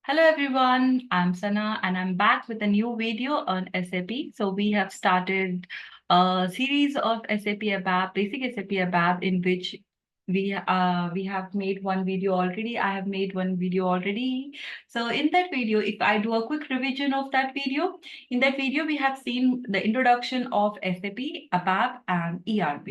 Hello everyone, I'm Sana and I'm back with a new video on SAP. So we have started a series of SAP ABAP, basic SAP ABAP, in which we have made one video already. I have made one video already. So in that video, if I do a quick revision of that video, in that video we have seen the introduction of SAP, ABAP and ERP.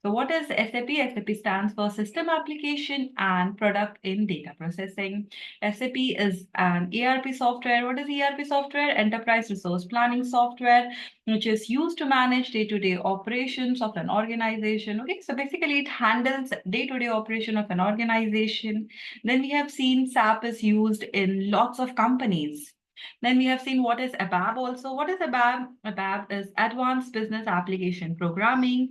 So what is SAP? SAP stands for System Application and Product in Data Processing. SAP is an ERP software. What is ERP software? Enterprise Resource Planning software, which is used to manage day-to-day operations of an organization. Okay, so basically it handles day-to-day operation of an organization. Then we have seen SAP is used in lots of companies. Then we have seen what is ABAP also. What is ABAP? ABAP is Advanced Business Application Programming,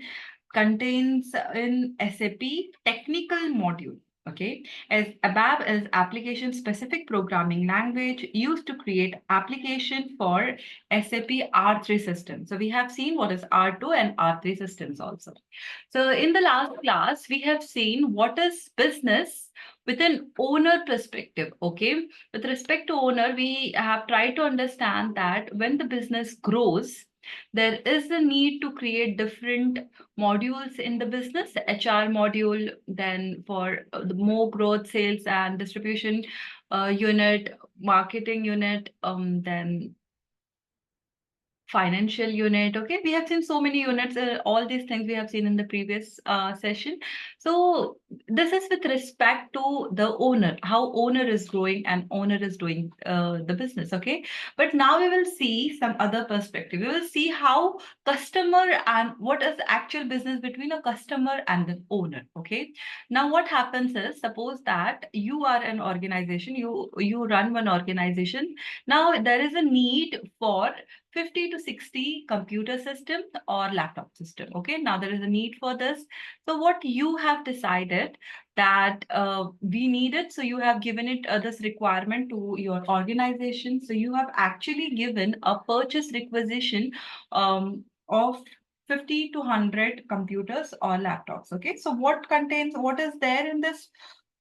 contains in SAP technical module. Okay, as ABAP is application specific programming language used to create application for SAP R3 system. So we have seen what is R2 and R3 systems also. So in the last class, we have seen what is business with an owner perspective. Okay, with respect to owner, we have tried to understand that when the business grows, there is a need to create different modules in the business, the HR module, then for the more growth, sales and distribution unit, marketing unit, then financial unit. Okay, we have seen so many units, all these things we have seen in the previous session. So this is with respect to the owner, how owner is growing and owner is doing the business. Okay, but now we will see some other perspective. We will see how customer and what is the actual business between a customer and the owner. Okay, now what happens is, suppose that you are an organization, you run one organization. Now there is a need for 50 to 60 computer system or laptop system. Okay, now there is a need for this. So what you have decided that we need it. So you have given it this requirement to your organization. So you have actually given a purchase requisition of 50 to 100 computers or laptops. Okay, so what is there in this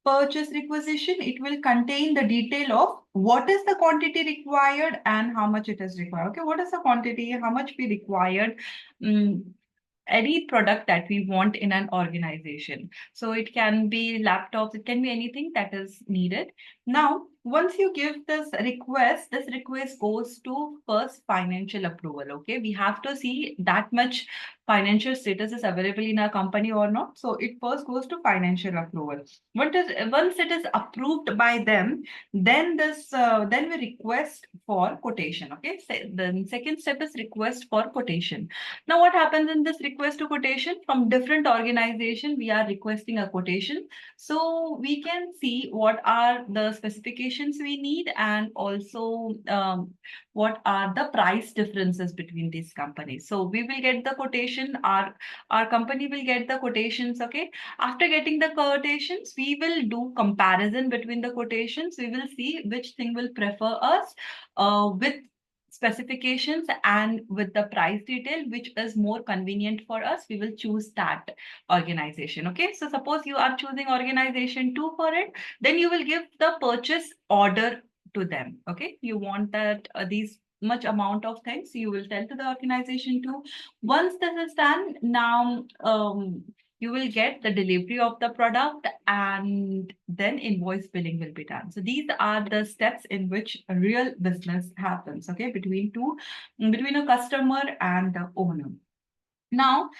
purchase requisition? It will contain the detail of what is the quantity required and how much it is required. Okay, what is the quantity, how much we required, any product that we want in an organization. So it can be laptops, it can be anything that is needed. Now, once you give this request goes to first financial approval. Okay, we have to see that much financial status is available in our company or not. So it first goes to financial approval. Once it is approved by them, then then we request for quotation. Okay, so the second step is request for quotation. Now, what happens in this request to quotation? From different organization, we are requesting a quotation. So we can see what are the specifications we need, and also what are the price differences between these companies. So we will get the quotation, our company will get the quotations. Okay, after getting the quotations, we will do comparison between the quotations. We will see which thing will prefer us with specifications and with the price detail, which is more convenient for us. We will choose that organization. Okay, so suppose you are choosing organization 2 for it, then you will give the purchase order to them. Okay, you want that these much amount of things, you will tell to the organization 2. Once this is done, now you will get the delivery of the product, and then invoice billing will be done. So these are the steps in which a real business happens, okay, between a customer and the owner. Now,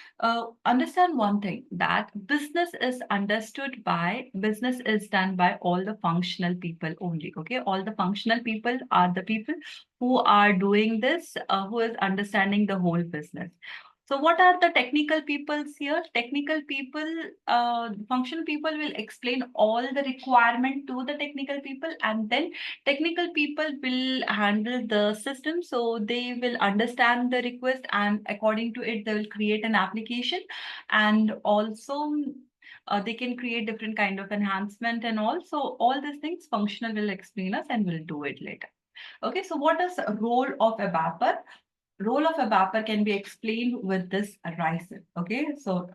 understand one thing, that business is done by all the functional people only. Okay, all the functional people are the people who are doing this, who is understanding the whole business. So what are the technical peoples here? Technical people, functional people will explain all the requirement to the technical people, and then technical people will handle the system. So they will understand the request, and according to it, they will create an application, and also they can create different kind of enhancement and all. So all these things functional will explain us, and we'll do it later. Okay, so what is the role of a BAPR? role of a mapper can be explained with this RICEF. Okay, so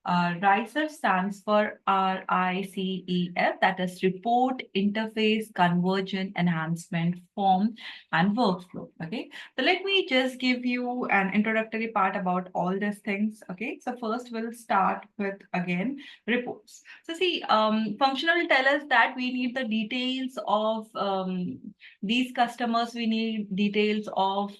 RICEF stands for RICEF, that is Report, Interface, Conversion, Enhancement, Form, and Workflow. Okay, so let me just give you an introductory part about all these things. Okay, so first we'll start with again reports. So see, functional tell us that we need the details of these customers, we need details of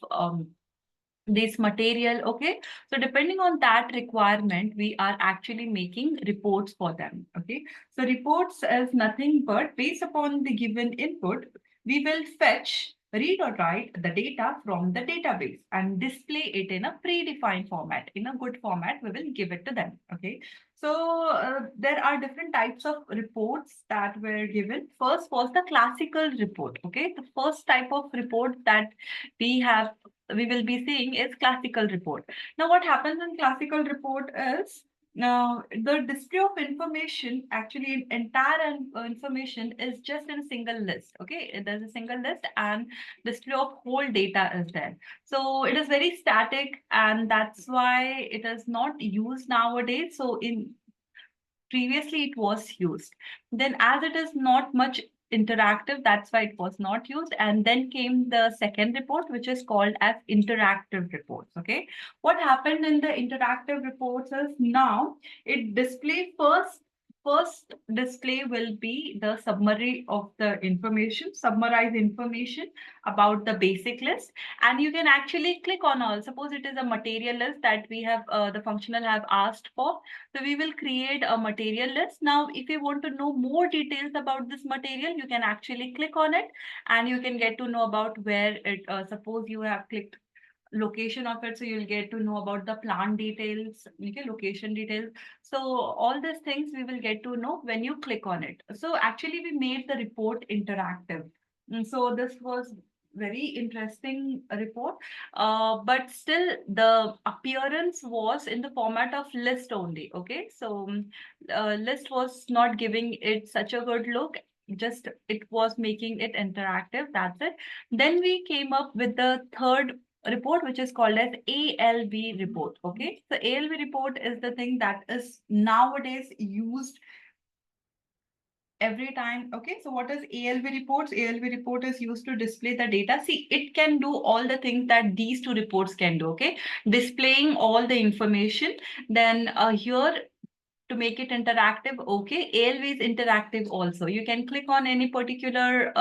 this material. Okay, so depending on that requirement, we are actually making reports for them. Okay, so reports is nothing but based upon the given input, we will fetch, read or write the data from the database and display it in a predefined format. In a good format, we will give it to them. Okay, so there are different types of reports that were given. First was the classical report. Okay, the first type of report that we will be seeing is classical report. Now, what happens in classical report is now the display of information, actually entire information is just in a single list. Okay, there's a single list and display of whole data is there. So it is very static, and that's why it is not used nowadays. So in previously it was used. Then as it is not much interactive, that's why it was not used. And then came the second report, which is called as interactive reports. Okay, what happened in the interactive reports is now it display first display will be the summary of the information, summarize information about the basic list, and you can actually click on all. Suppose it is a material list that we have the functional have asked for, so we will create a material list. Now, if you want to know more details about this material, you can actually click on it and you can get to know about where it, suppose you have clicked location of it, so you'll get to know about the plant details, okay, location details. So all these things we will get to know when you click on it. So actually we made the report interactive. So this was very interesting report, but still the appearance was in the format of list only. Okay, so list was not giving it such a good look, just it was making it interactive, that's it. Then we came up with the third report, which is called as ALV report. Okay, so ALV report is the thing that is nowadays used every time. Okay, so what is ALV reports? ALV report is used to display the data. See, it can do all the things that these two reports can do. Okay, displaying all the information. Then here to make it interactive. Okay, ALV is interactive also. You can click on any particular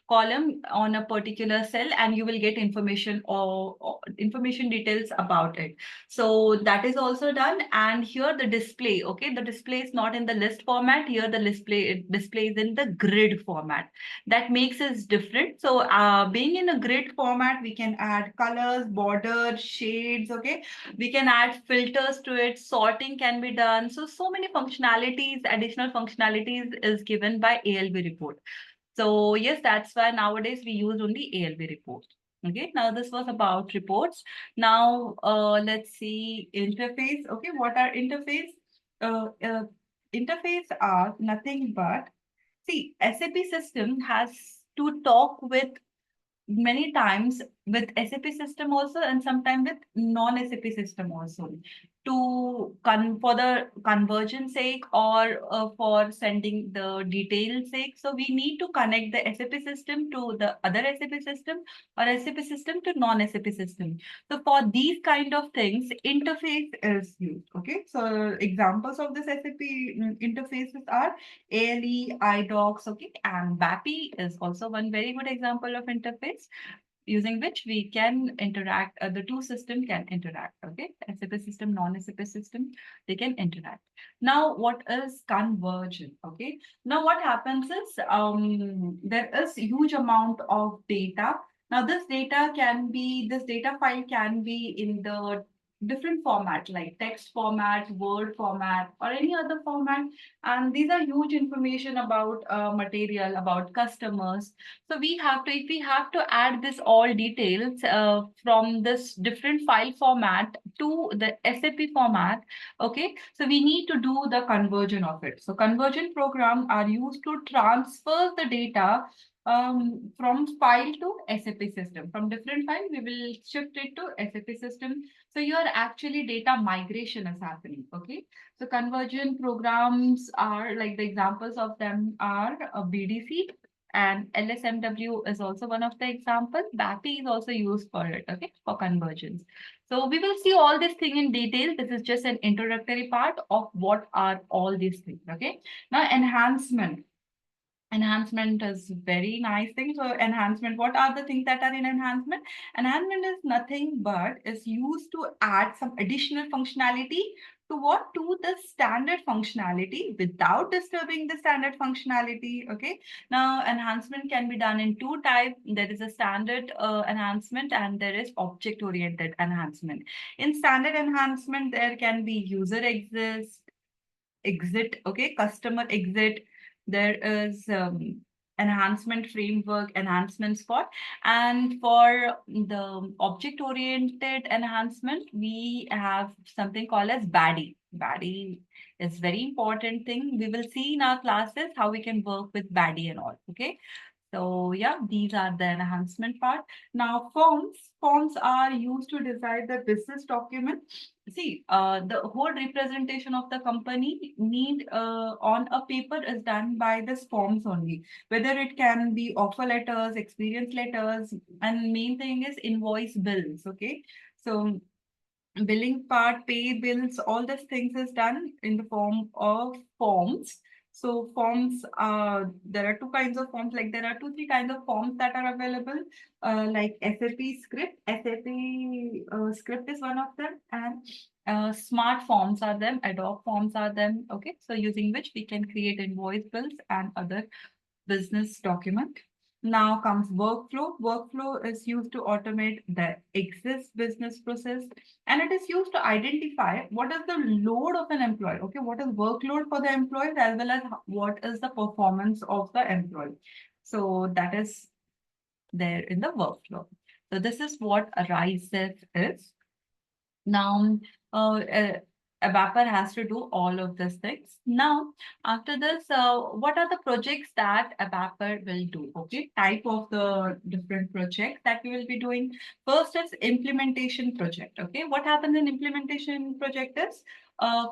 column on a particular cell and you will get information or information details about it. So that is also done. And here the display, okay, the display is not in the list format. Here the display, it displays in the grid format. That makes it different. So being in a grid format, we can add colors, borders, shades, okay, we can add filters to it, sorting can be done. So many functionalities, additional functionalities is given by ALV report. So yes, that's why nowadays we use only ALV report. Okay, now this was about reports. Now let's see interface. Okay, what are interface? Interface are nothing but, see, SAP system has to talk with many times with SAP system also and sometimes with non-SAP system also to for the conversion sake or for sending the detail sake. So we need to connect the SAP system to the other SAP system or SAP system to non-SAP system. So for these kind of things, interface is used. Okay, so examples of this SAP interfaces are ALE, iDocs, okay, and BAPI is also one very good example of interface using which we can interact, the two system can interact, okay? SAP system, non-SAP system, they can interact. Now, what is conversion, okay? Now, what happens is, there is huge amount of data. Now, this data file can be in the different format like text format, Word format, or any other format. And these are huge information about material, about customers. So we have to, if we have to add this all details from this different file format to the SAP format, okay, so we need to do the conversion of it. So conversion program are used to transfer the data from file to SAP system. From different file, we will shift it to SAP system. So your actually data migration is happening. Okay. So conversion programs are like the examples of them are a BDC, and LSMW is also one of the examples. BAPI is also used for it, okay, for conversions. So we will see all this thing in detail. This is just an introductory part of what are all these things, okay? Now, enhancement. Enhancement is very nice thing. So enhancement, what are the things that are in enhancement? Enhancement is nothing but is used to add some additional functionality to what? To the standard functionality without disturbing the standard functionality. Okay. Now enhancement can be done in two types. There is a standard enhancement and there is object oriented enhancement. In standard enhancement, there can be user exit, okay, customer exit. There is enhancement framework, enhancement spot. And for the object oriented enhancement, we have something called as baddie. Baddie is very important thing. We will see in our classes how we can work with baddie and all. Okay. So yeah, these are the enhancement part. Now forms are used to decide the business document. See, the whole representation of the company need on a paper is done by this forms only. Whether it can be offer letters, experience letters, and main thing is invoice bills. Okay, so billing part, pay bills, all these things is done in the form of forms. So forms, there are two kinds of forms, like there are three kinds of forms that are available, like SAP script. SAP script is one of them, and smart forms are them, ad hoc forms are them. Okay, so using which we can create invoice bills and other business document. Now comes workflow. Workflow is used to automate the exist business process, and it is used to identify what is the load of an employee. Okay, what is workload for the employees as well as what is the performance of the employee. So that is there in the workflow. So this is what a RICEF is. Now, a Vapor has to do all of these things. Now, after this, what are the projects that a Vapor will do? Okay, type of the different projects that we will be doing. First is implementation project. Okay, what happens in implementation project is,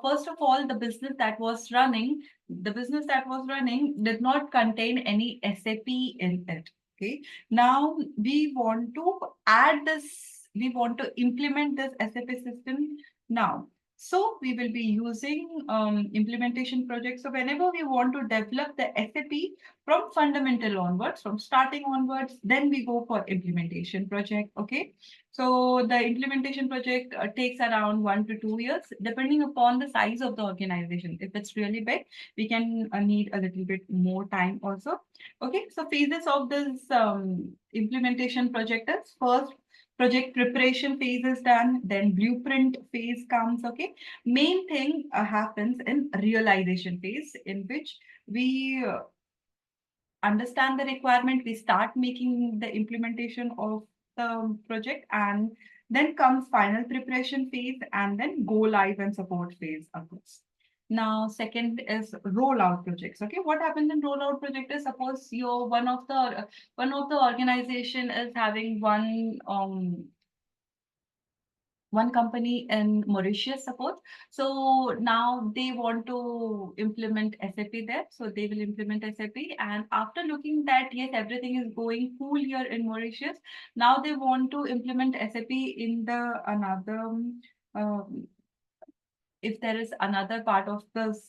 first of all, the business that was running did not contain any SAP in it. Okay, now we want to add this, we want to implement this SAP system now. So we will be using implementation projects. So whenever we want to develop the SAP from fundamental onwards, from starting onwards, then we go for implementation project. Okay. So the implementation project takes around 1 to 2 years, depending upon the size of the organization. If it's really big, we can need a little bit more time also. Okay. So phases of this implementation project is, first, project preparation phase is done, then blueprint phase comes. Okay, main thing happens in realization phase, in which we understand the requirement, we start making the implementation of the project, and then comes final preparation phase, and then go live and support phase occurs. Now, second is rollout projects. Okay, what happens in rollout project is, suppose you're one of the organization is having one company in Mauritius, suppose. So now they want to implement SAP there. So they will implement SAP. And after looking that, yes, everything is going cool here in Mauritius. Now they want to implement SAP in the another, if there is another part of the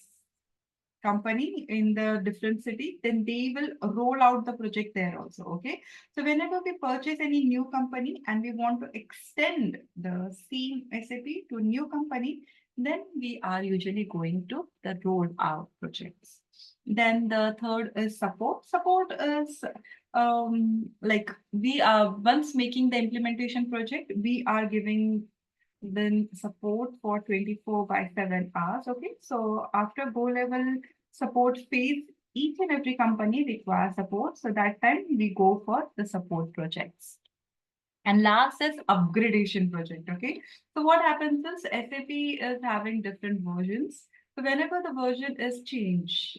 company in the different city, then they will roll out the project there also. Okay. So whenever we purchase any new company and we want to extend the same SAP to new company, then we are usually going to the roll out projects. Then the third is support. Support is like we are, once making the implementation project, we are giving then support for 24 by 7 hours. Okay, so after go level support phase, each and every company requires support. So that time we go for the support projects. And last is upgradation project. Okay, so what happens is SAP is having different versions. So whenever the version is changed,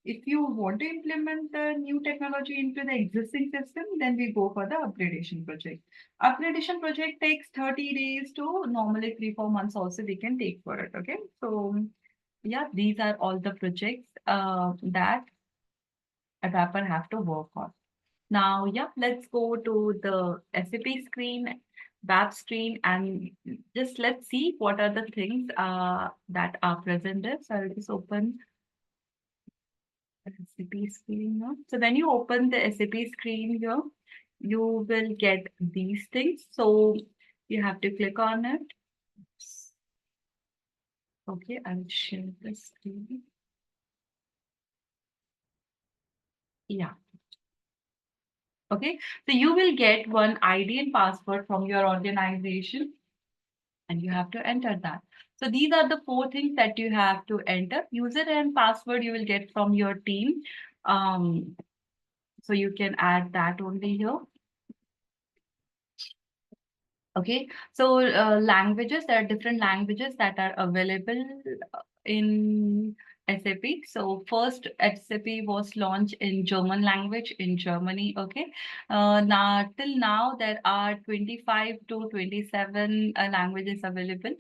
if you want to implement the new technology into the existing system, then we go for the upgradation project. Upgradation project takes 30 days to normally 3-4 months also we can take for it. Okay. So yeah, these are all the projects that a developer have to work on. Now, yeah, let's go to the SAP screen, web screen, and just let's see what are the things that are present there. So I'll just open SAP screen here. So when you open the SAP screen here, you will get these things. So you have to click on it. Okay, I'll share the screen. Yeah. Okay, so you will get one ID and password from your organization, and you have to enter that. So these are the four things that you have to enter. User and password you will get from your team. So you can add that only here. Okay, so languages, there are different languages that are available in SAP. So first SAP was launched in German language in Germany. Okay, now till now there are 25 to 27 languages available.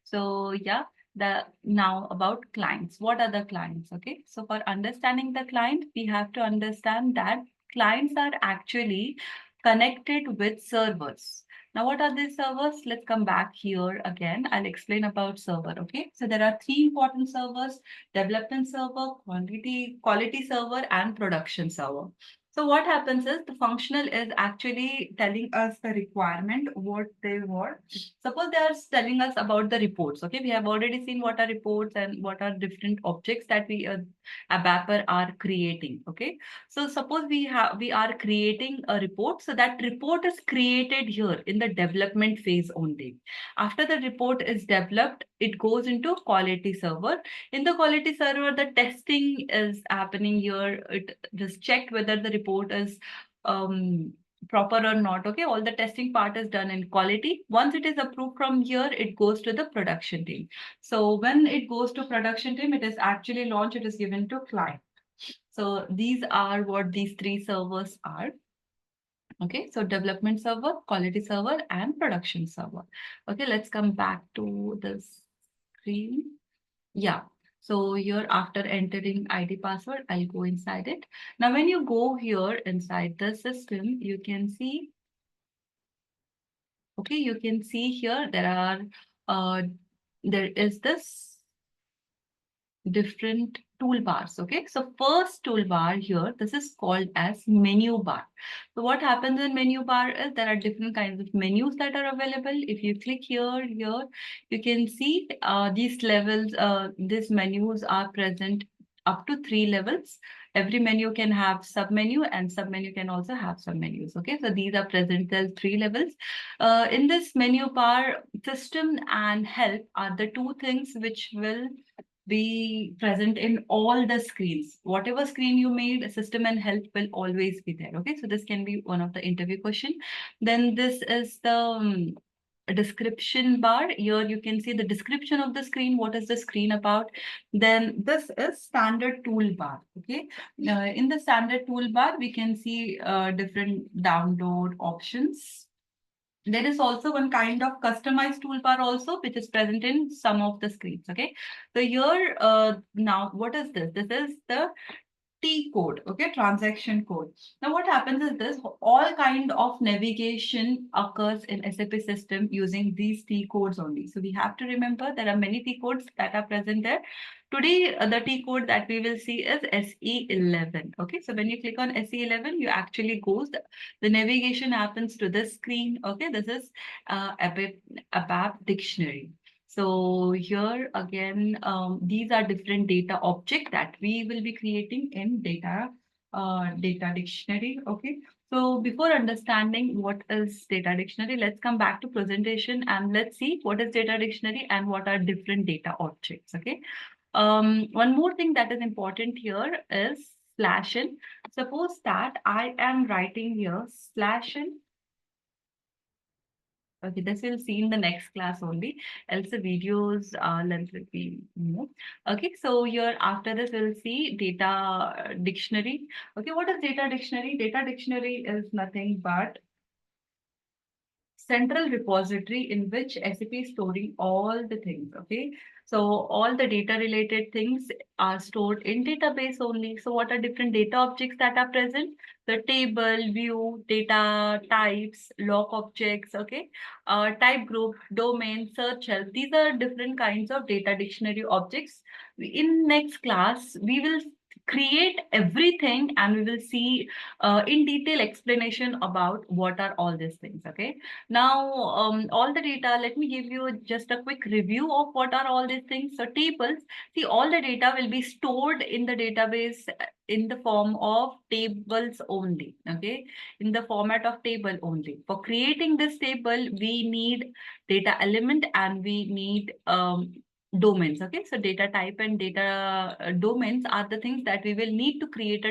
So yeah, the now about clients. What are the clients? Okay, so for understanding the client, we have to understand that clients are actually connected with servers. Now, what are these servers? Let's come back here again. I'll explain about server. Okay, so there are three important servers: development server, quality server, and production server. So what happens is the functional is actually telling us the requirement, what they want. Suppose they are telling us about the reports. Okay, we have already seen what are reports and what are different objects that we ABAPer are creating. Okay, so suppose we are creating a report. So that report is created here in the development phase only. After the report is developed, it goes into quality server. In the quality server, the testing is happening here. It just checked whether the report is proper or not. Okay, all the testing part is done in quality. Once it is approved from here, it goes to the production team. So when it goes to production team, it is actually launched, it is given to client. So these are what these three servers are. Okay, so development server, quality server, and production server. Okay, let's come back to the screen. Yeah. So here after entering ID password, I'll go inside it. Now, when you go here inside the system, you can see, okay, you can see here there are, there is this different toolbars. Okay, so first toolbar here, this is called as menu bar. So what happens in menu bar is there are different kinds of menus that are available. If you click here, you can see these levels, these menus are present up to 3 levels. Every menu can have sub-menu, and sub-menu can also have sub-menus. Okay, so these are present as 3 levels. In this menu bar, system and help are the two things which will be present in all the screens. Whatever screen you made, system and help will always be there. Okay, so this can be one of the interview question. Then this is the description bar. Here you can see the description of the screen. What is the screen about? Then this is standard toolbar. Okay, in the standard toolbar, we can see different download options. There is also one kind of customized toolbar also, which is present in some of the screens. Okay, so here now what is this? This is the T code, okay, transaction code. Now what happens is this, all kind of navigation occurs in SAP system using these T codes only. So we have to remember there are many T codes that are present there. Today, the T code that we will see is SE11. Okay, so when you click on SE11, you actually goes, the navigation happens to this screen. Okay, this is ABAP dictionary. So here again, these are different data objects that we will be creating in data dictionary. Okay. So before understanding what is data dictionary, let's come back to presentation and let's see what is data dictionary and what are different data objects. Okay. One more thing that is important here is slash in. Suppose that I am writing here slash in Okay, this we'll see in the next class only. Else the videos length will be more. Okay, so here after this we'll see data dictionary. Okay, what is data dictionary? Data dictionary is nothing but central repository in which SAP is storing all the things. Okay, so all the data related things are stored in database only. So what are different data objects that are present? The table, view, data types, log objects. Okay, type group, domain, search help. These are different kinds of data dictionary objects. In next class, we will create everything and we will see in detail explanation about what are all these things. Okay, now, all the data, let me give you just a quick review of what are all these things. So tables, see, all the data will be stored in the database in the form of tables only, okay, in the format of table only. For creating this table, we need data element and we need domains, okay. So data type and data domains are the things that we will need to create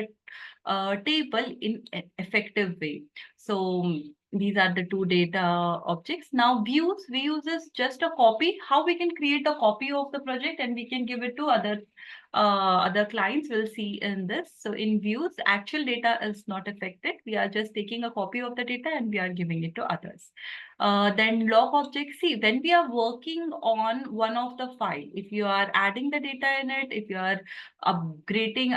a table in effective way. So these are the two data objects. Now views is just a copy. How we can create a copy of the project and we can give it to other clients. We'll see in this. So in views, actual data is not affected. We are just taking a copy of the data and we are giving it to others. Then log object. See, when we are working on one of the file, if you are adding the data in it, if you are updating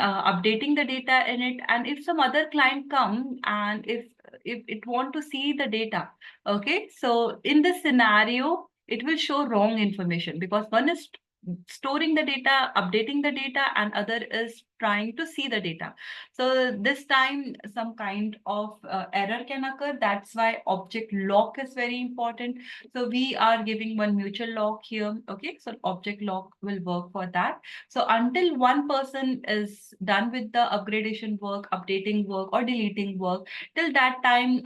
the data in it, and if some other client come and if it want to see the data, okay, so in this scenario it will show wrong information because one is storing the data, updating the data, and other is trying to see the data. So this time some kind of error can occur. That's why object lock is very important. So we are giving one mutual lock here. Okay, so object lock will work for that. So until one person is done with the upgradation work, updating work, or deleting work, till that time,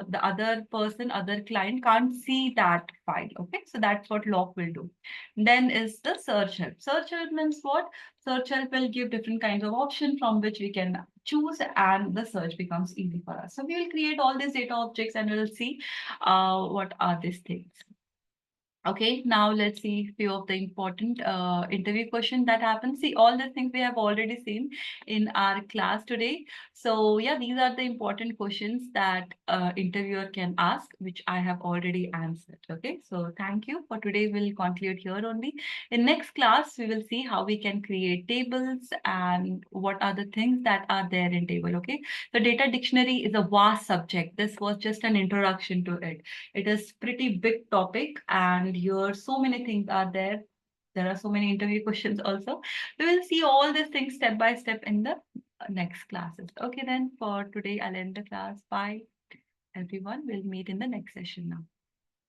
the other person, other client can't see that file. Okay, so that's what lock will do. Then is the search help. Search help means what? Search help will give different kinds of options from which we can choose, and the search becomes easy for us. So we will create all these data objects and we'll see what are these things. Okay, now let's see few of the important interview questions that happen. See, all the things we have already seen in our class today. So yeah, these are the important questions that interviewer can ask, which I have already answered. Okay, so thank you for today. We'll conclude here only. In next class, we will see how we can create tables and what are the things that are there in table. Okay, the data dictionary is a vast subject. This was just an introduction to it. It is pretty big topic and here so many things are there. There are so many interview questions also. We will see all these things step by step in the next classes. Okay, then for today, I'll end the class. Bye, everyone. We'll meet in the next session now.